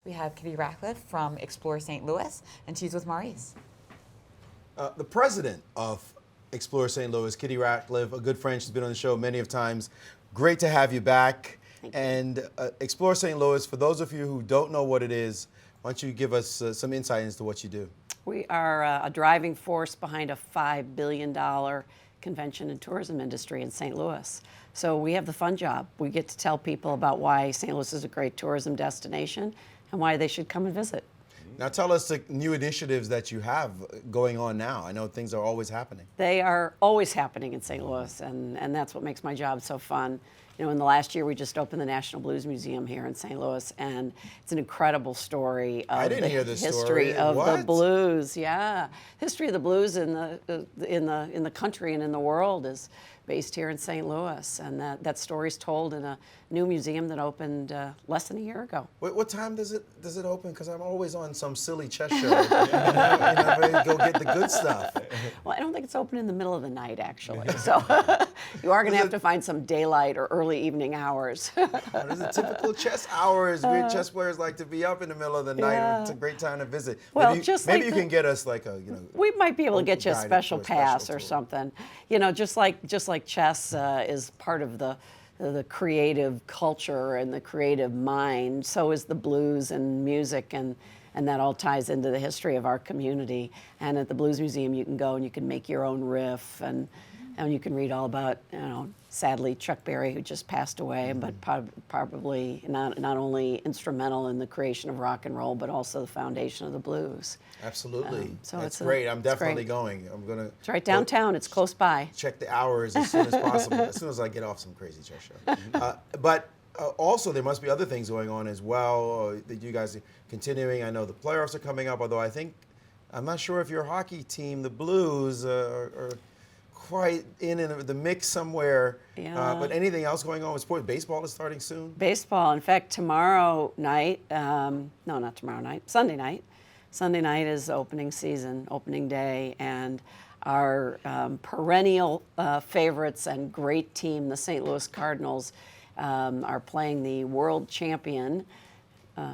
We have Kitty Ratcliffe from Explore St. Louis, and she's with Maurice. The president of Explore St. Louis, Kitty Ratcliffe, a good friend. She's been on the show many of times. Great to have you back. Thank you. And Explore St. Louis, for those of you who don't know what it is, why don't you give us some insight into what you do? We are a driving force behind a $5 billion convention and tourism industry in St. Louis. So we have the fun job. We get to tell people about why St. Louis is a great tourism destination and why they should come and visit. Now tell us the new initiatives that you have going on now. I know things are always happening. They are always happening in St. Louis, and that's what makes my job so fun. You know, in the last year, we just opened the National Blues Museum here in St. Louis, and it's an incredible story of the history of the blues. Yeah, history of the blues in the country and in the world is based here in St. Louis, and that story's told in a new museum that opened less than a year ago. What time does it open? Because I'm always on some silly chess show. Ready to go get the good stuff. Well, I don't think it's open in the middle of the night, actually. So you are going to have to find some daylight or early evening hours. What is a typical chess hours? We chess players like to be up in the middle of the night. Yeah. It's a great time to visit. Well, maybe you can get us like a, we might be able to get you a guided special for a special pass or tour. something. You know, just like chess is part of the creative culture and the creative mind, so is the blues and music, and that all ties into the history of our community. And at the Blues Museum, you can go and you can make your own riff, and you can read all about, you know, sadly Chuck Berry, who just passed away, but probably not only instrumental in the creation of rock and roll, but also the foundation of the blues. Absolutely. So it's great. I'm definitely great. going. I'm gonna. It's right downtown. It's close by. Check the hours as soon as possible. As soon as I get off some crazy chess show. But also, there must be other things going on as well that you guys are continuing. I know the playoffs are coming up, although I'm not sure if your hockey team, the Blues, are quite in the mix somewhere. Yeah. But anything else going on with sports? Baseball is starting soon. Baseball. In fact, tomorrow night, no, not tomorrow night, Sunday night. Sunday night is opening season, opening day, and our perennial favorites and great team, the St. Louis Cardinals, are playing the world champion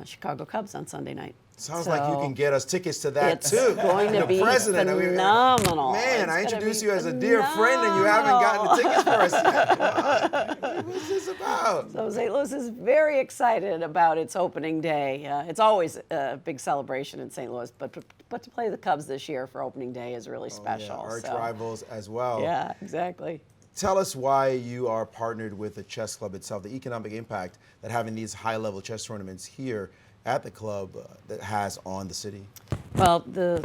Chicago Cubs on Sunday night. Sounds like you can get us tickets to that it's too. It's going to be phenomenal. Man, I introduced you as a dear friend and you haven't gotten the tickets for us yet. What's this about? So St. Louis is very excited about its opening day. It's always a big celebration in St. Louis, but to play the Cubs this year for opening day is really special. Yeah, arch rivals as well. Yeah, exactly. Tell us why you are partnered with the chess club itself, the economic impact that having these high-level chess tournaments here at the club that has on the city. Well, the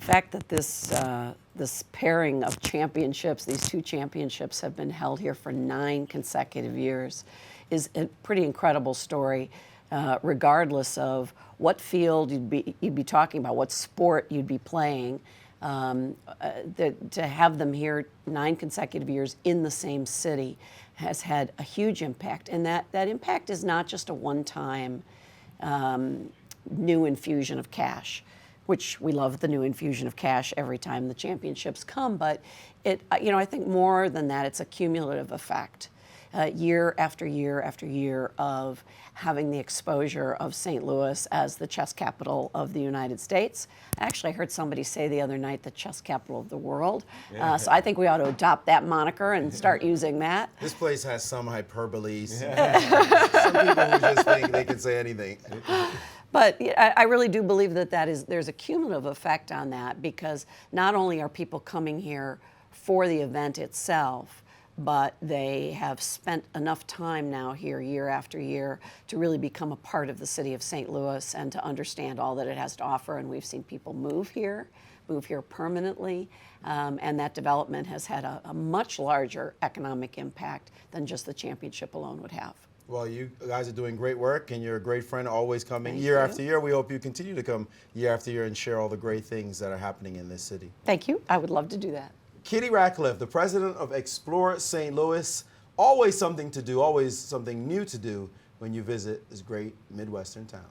fact that this pairing of championships, these two championships, have been held here for 9 consecutive years is a pretty incredible story, regardless of what field you'd be talking about, what sport you'd be playing. To have them here 9 consecutive years in the same city has had a huge impact, and that impact is not just a one-time new infusion of cash, which we love the new infusion of cash every time the championships come, but I think more than that, it's a cumulative effect. Year after year after year of having the exposure of St. Louis as the chess capital of the United States. Actually, I heard somebody say the other night the chess capital of the world. So I think we ought to adopt that moniker and start using that. This place has some hyperbole. Some people who just think they can say anything. But I really do believe that there's a cumulative effect on that, because not only are people coming here for the event itself, but they have spent enough time now here year after year to really become a part of the city of St. Louis and to understand all that it has to offer. And we've seen people move here permanently, and that development has had a much larger economic impact than just the championship alone would have. Well, you guys are doing great work, and you're a great friend, always coming Thank year you. after year. We hope you continue to come year after year and share all the great things that are happening in this city. Thank you. I would love to do that. Kitty Ratcliffe, the president of Explore St. Louis. Always something to do, always something new to do when you visit this great Midwestern town.